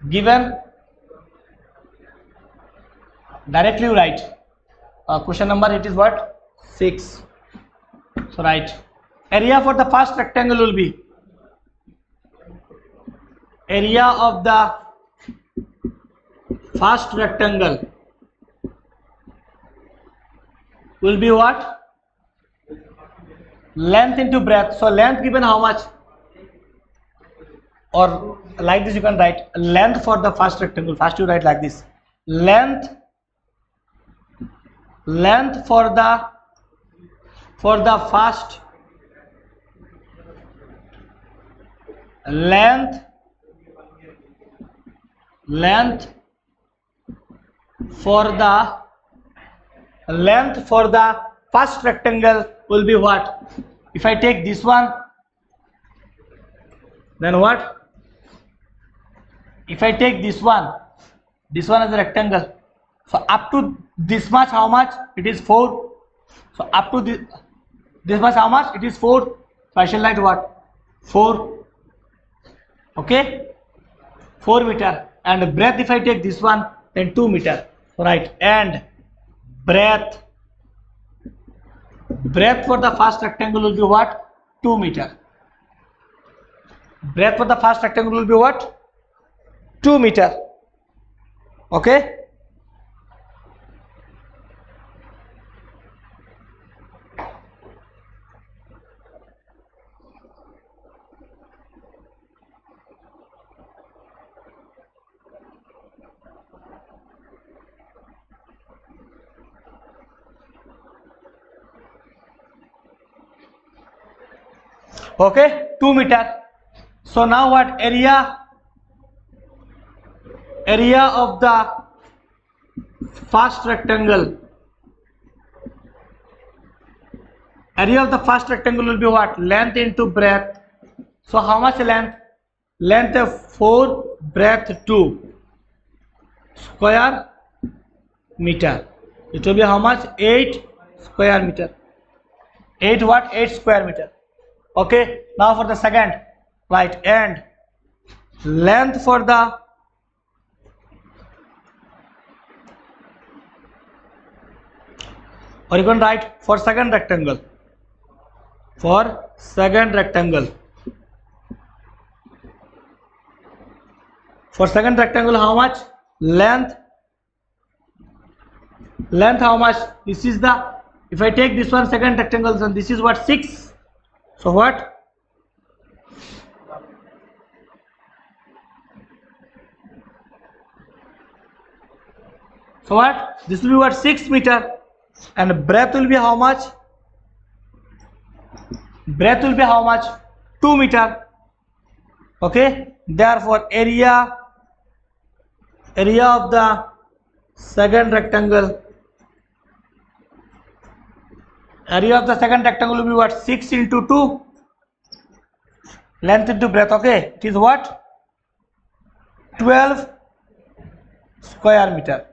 given, directly write question number, it is what 6. So write area for the first rectangle will be area of the first rectangle will be what length into breadth. So length given how much, or like this you can write length for the first rectangle. First you write like this, length for the first, length for the length for the first rectangle will be what? If I take this one, then what? If I take this one as a rectangle, so up to this much, how much? It is 4. So up to this much, how much? It is 4. So I shall write what? 4. Okay, 4 meter. And breadth, if I take this one, then 2 meter. Right. And breadth for the first rectangle will be what? 2 meter. Breadth for the first rectangle will be what? 2 meter. Okay. Okay, 2 meter. So now what? Area of the first rectangle. Area of the first rectangle will be what? Length into breadth. So how much length? Length of 4, breadth 2 square meter. It will be how much? 8 square meter. 8 what? 8 square meter. Okay, now for the second, right, and length for the or you can write for second rectangle. For second rectangle. For second rectangle, how much? Length how much? This is the, if I take this one second rectangle, then this is what? 6. So what? So what? This will be what? 6 meter. And breadth will be how much? Breadth will be how much? 2 meter. Okay. Therefore, area of the second rectangle. Area of the second rectangle will be what? 6 into 2. Length into breadth. Okay. It is what? 12 square meter.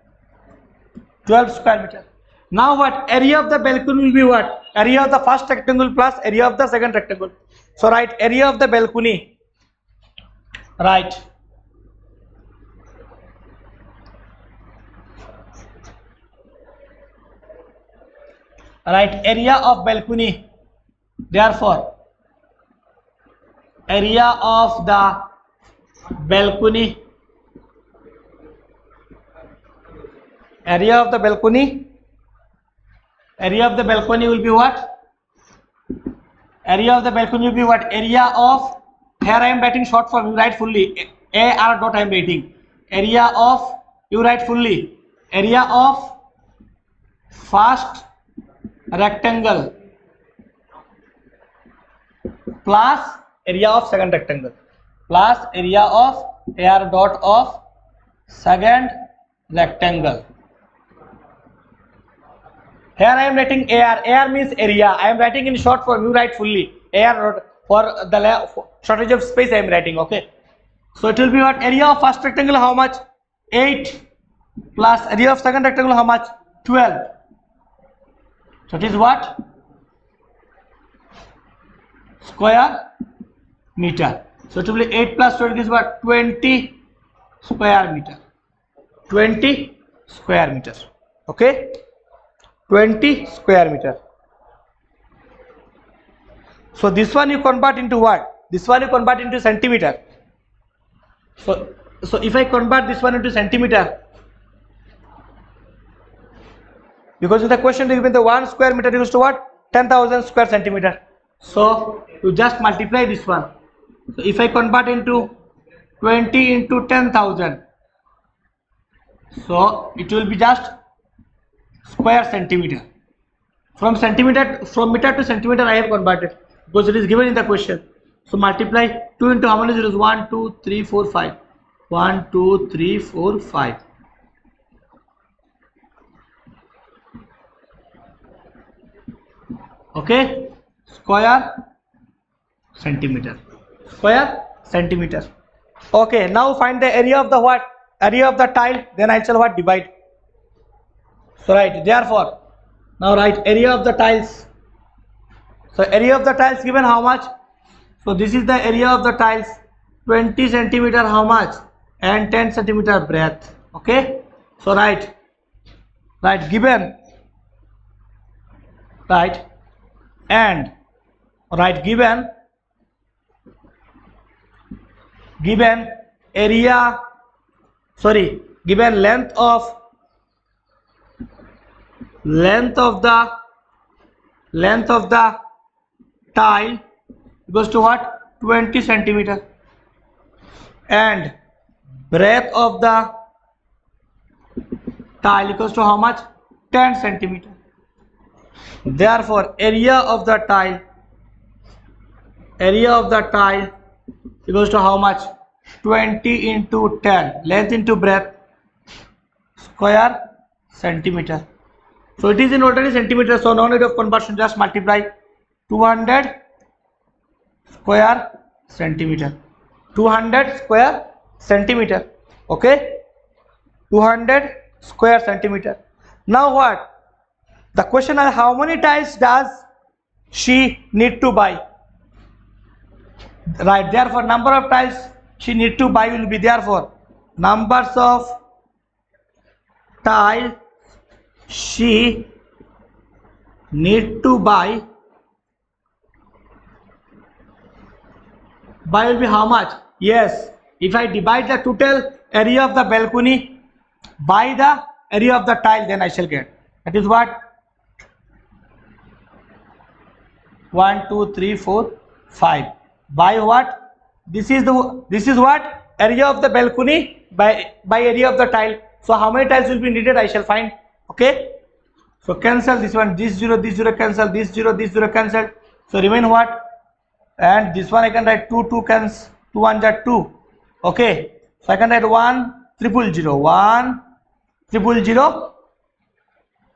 12 square meter. Now what? Area of the balcony will be what? Area of the first rectangle plus area of the second rectangle. So write area of the balcony. Right. Right, area of balcony. Therefore, area of the balcony. Area of the balcony. Area of the balcony will be what? Area of the balcony will be what? Area of, here I am writing short form, you write fully. AR dot I am writing. Area of, you write fully. Area of first rectangle plus area of second rectangle plus area of AR dot of second rectangle. Here I am writing AR. AR means area. I am writing in short form. You write fully. AR for the shortage of space I am writing. Okay. So it will be what? Area of first rectangle how much? 8 plus area of second rectangle how much? 12. So it is what? Square meter. So it will be 8 plus 12 is what? 20 square meter. 20 square meter. Okay. 20 square meter. So this one you convert into what? This one you convert into centimeter. So if I convert this one into centimeter, because in the question given the 1 square meter equals to what? 10,000 square centimeter. So you just multiply this one. So if I convert into 20 into 10,000, so it will be just square centimeter. From meter to centimeter I have converted because it is given in the question. So multiply 2 into how many zeros? 1, 2, 3, 4, 5. 1, 2, 3, 4, 5. Okay, square centimeter, square centimeter. Okay, now find the area of the what? Area of the tile, then I shall what? Divide. So right, therefore, now write area of the tiles. So area of the tiles given how much? So this is the area of the tiles, 20 centimeter how much? And 10 centimeter breadth. Okay, so right given, right, and right given area, sorry, given length of the tile equals to what? 20 centimeter, and breadth of the tile equals to how much? 10 centimeter. Therefore area of the tile equals to how much? 20 into 10, length into breadth, square centimeter. So it is in already centimeter, so no need of conversion, just multiply 200 square centimeter, 200 square centimeter. Okay, 200 square centimeter. Now what? The question is how many tiles does she need to buy? Right, therefore number of tiles she need to buy will be, therefore numbers of tiles she need to buy will be how much? Yes, if I divide the total area of the balcony by the area of the tile, then I shall get, that is what? 1 2 3 4 5 by what? This is what? Area of the balcony by area of the tile. So how many tiles will be needed, I shall find. Okay, so cancel this one, this 0 cancel, this 0 cancel, so remain what? And this one I can write 2 2 cancel, 2 1 are 2. Okay, so I can write 1 000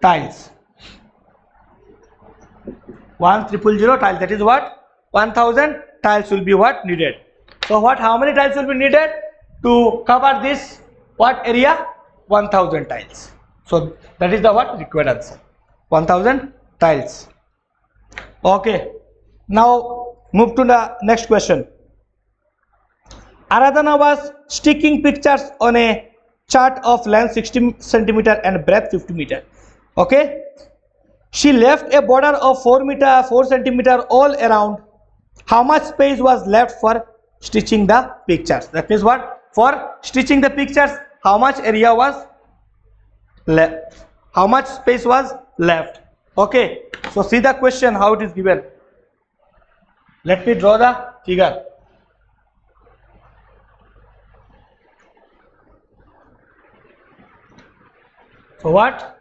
tiles, 1 000 tiles, that is what? 1000 tiles will be what? Needed. So what? How many tiles will be needed to cover this what area? 1000 tiles. So that is the what? Required answer, 1000 tiles. Okay, now move to the next question. Aradhana was sticking pictures on a chart of length 60 centimeter and breadth 50 meter. Okay, she left a border of 4 centimeter all around. How much space was left for stitching the pictures? That means what? For stitching the pictures, how much area was left? How much space was left? Okay, so see the question how it is given. Let me draw the figure. So what?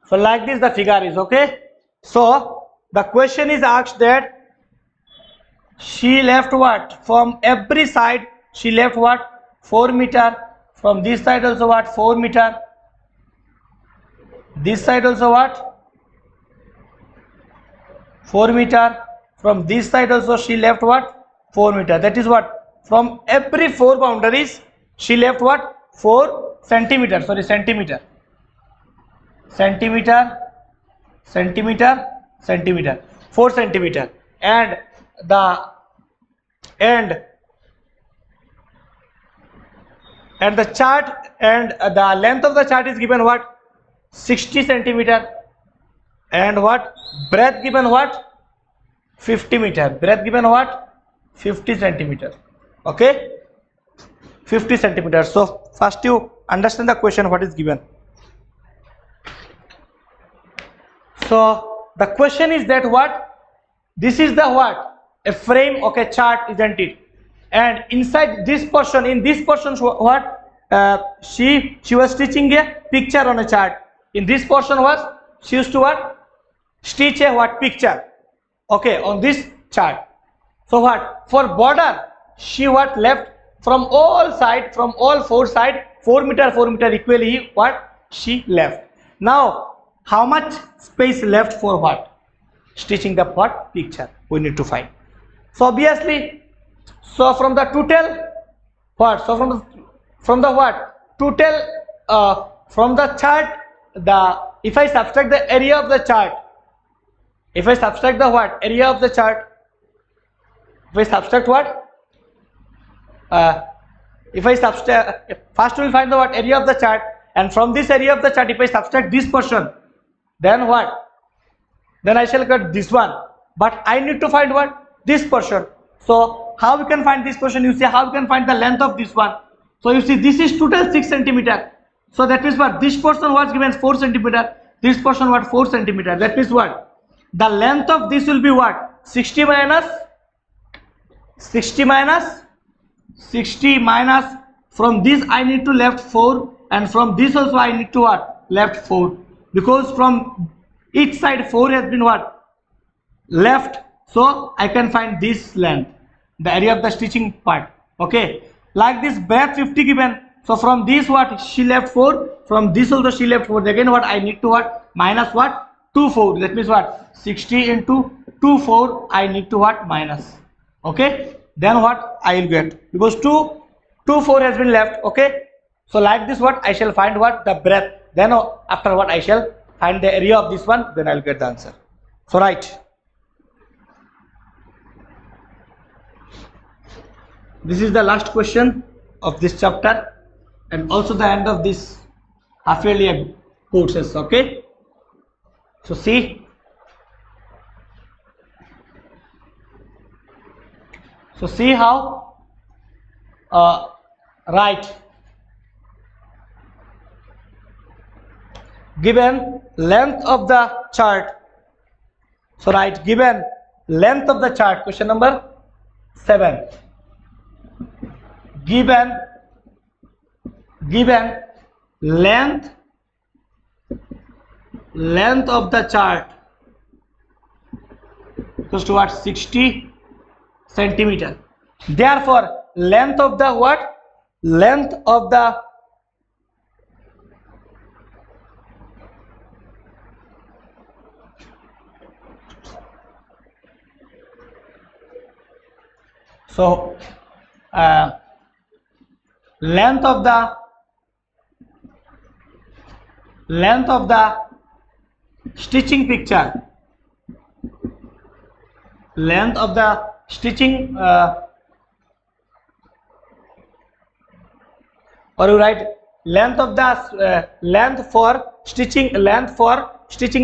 So like this the figure is. Okay, so the question is asked that she left what? From every side she left what? 4 meter. From this side also what? 4 meter. This side also what? 4 meter. From this side also she left what? 4 meter. That is what? From every 4 boundaries she left what? 4 centimeter. Sorry, centimeter. Centimeter, 4 centimeter, and the chart and the length of the chart is given what? 60 centimeter, and what? Breadth given what? 50 meter. Breadth given what? 50 centimeter. Okay, 50 centimeters. So first you understand the question what is given. So the question is that what? This is the what? A frame, okay, chart, isn't it? and inside this portion, in this portion, what she was stitching a picture on a chart. In this portion was she used to what? Stitch a what? Picture. Okay, on this chart. So what? For border, she what? Left from all side, from all four side, 4 meter equally what? She left. Now, how much space left for what? Stitching the what? Picture. We need to find. So obviously, so from the total what? So from the what? Total from the chart, if I subtract the area of the chart, if I subtract the what? Area of the chart, if I subtract what? If I subtract, first we will find the what? Area of the chart, and from this area of the chart, if I subtract this portion, then what? Then I shall get this one. But I need to find what? This portion. So how we can find this portion? You see, how we can find the length of this one? So you see, this is total 6 centimeter. So that means what? This portion was given 4 centimeter. This portion what? 4 centimeter. That means what? The length of this will be what? 60 minus from this I need to left 4, and from this also I need to what? Left 4, because from each side 4 has been what? Left. So I can find this length, the area of the stitching part. Okay, like this breadth 50 given. So from this what? She left 4, from this also she left 4. Again what? I need to what? Minus what? 2 4. That means what? 60 into 2 4 I need to what? Minus. Okay, then what I will get, because 2 4 has been left. Okay, so like this what? I shall find what? The breadth. Then after what? I shall find the area of this one, then I will get the answer. So right, this is the last question of this chapter, and also the end of this half yearly courses. Okay, so see, how right, given length of the chart. So right, given length of the chart, question number 7. Given length of the chart equals to what? 60 centimeter. Therefore, length of the what? Length of the length of the stitching picture, length of the stitching or you write length of the length for stitching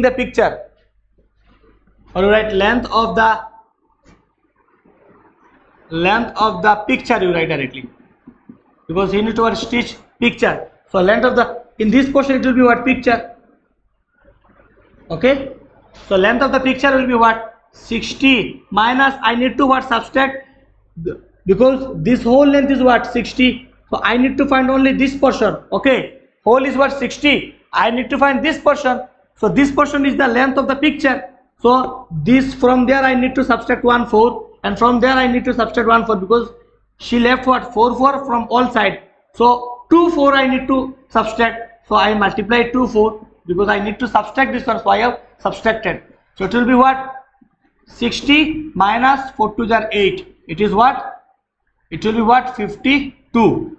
the picture, or you write length of the picture, you write directly, because you need to stitch picture. So length of the, in this portion it will be what? Picture. Okay, so length of the picture will be what? 60 minus, I need to what? Subtract, because this whole length is what? 60. So I need to find only this portion. Okay, whole is what? 60. I need to find this portion. So this portion is the length of the picture. So this, from there I need to subtract 1 4, and from there I need to subtract 1 4, because she left what? 4 4 from all side. So 2 4 I need to subtract. So I multiply 2 4, because I need to subtract this one. So I have subtracted. So it will be what? 60 minus 4 2 are 8. It is what? It will be what? 52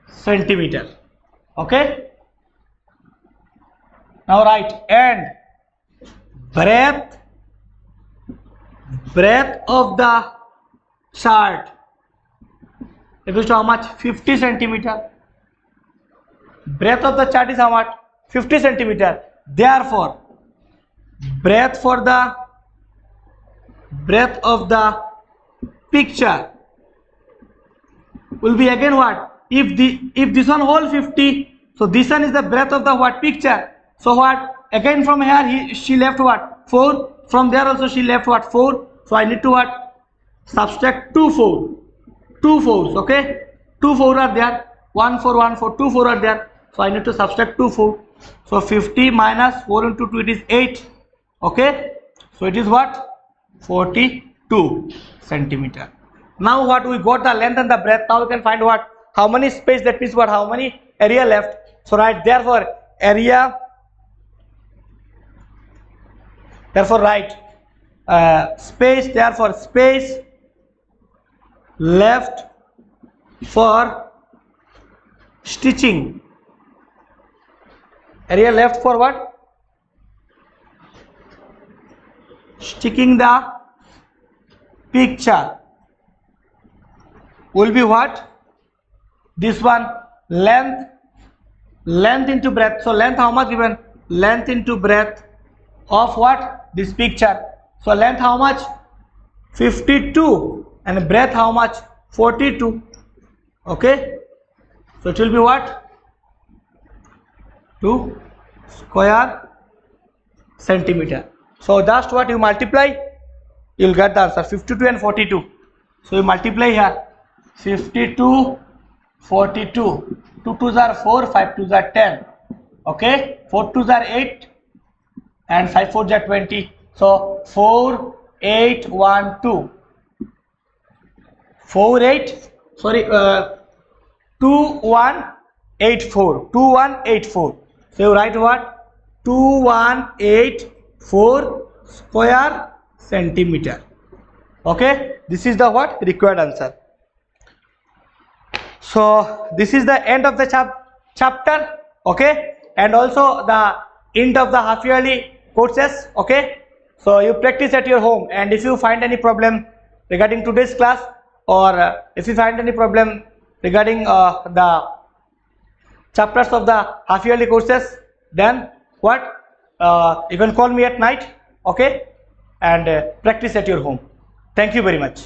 centimeter. Okay, now write, and breadth of the chart equals to how much? 50 centimeter. Breadth of the chart is how much? 50 centimeter. Therefore, breadth of the picture will be again what? If this one whole 50, so this one is the breadth of the what? Picture. So what? Again from here she left what? 4. From there also she left what? 4. So I need to what? subtract 2 4s, okay, 2 4 are there, 1 4 1 4, 2 4 are there, so I need to subtract 2 4. So 50 minus 4 into 2, it is 8, okay, so it is what, 42 centimeter. Now what, we got the length and the breadth. Now we can find what, how many space, that means what, how many area left. So right, therefore area, therefore write space, therefore space left for stitching, area left for what, sticking the picture will be what, this one, length into breadth. So length how much given, length into breadth of what, this picture. So length how much, 52, and breadth how much, 42, okay, so it will be what, 2 square centimeter. So just what you multiply, you will get the answer, 52 and 42. So you multiply here, 52 42, 2 2s are 4, 5 2s are 10, okay, 4 2s are 8 and 5 4s are 20. So 4 8 1 2, 4 8, sorry, 2 1 8 4, 2 1 8 4. So you write what, 2 1 8 4 square centimeter, okay, this is the what, required answer. So this is the end of the chapter, okay, and also the end of the half yearly courses, okay. So you practice at your home, and if you find any problem regarding today's class, or if you find any problem regarding the chapters of the half yearly courses, then what, you can call me at night, okay, and practice at your home. Thank you very much.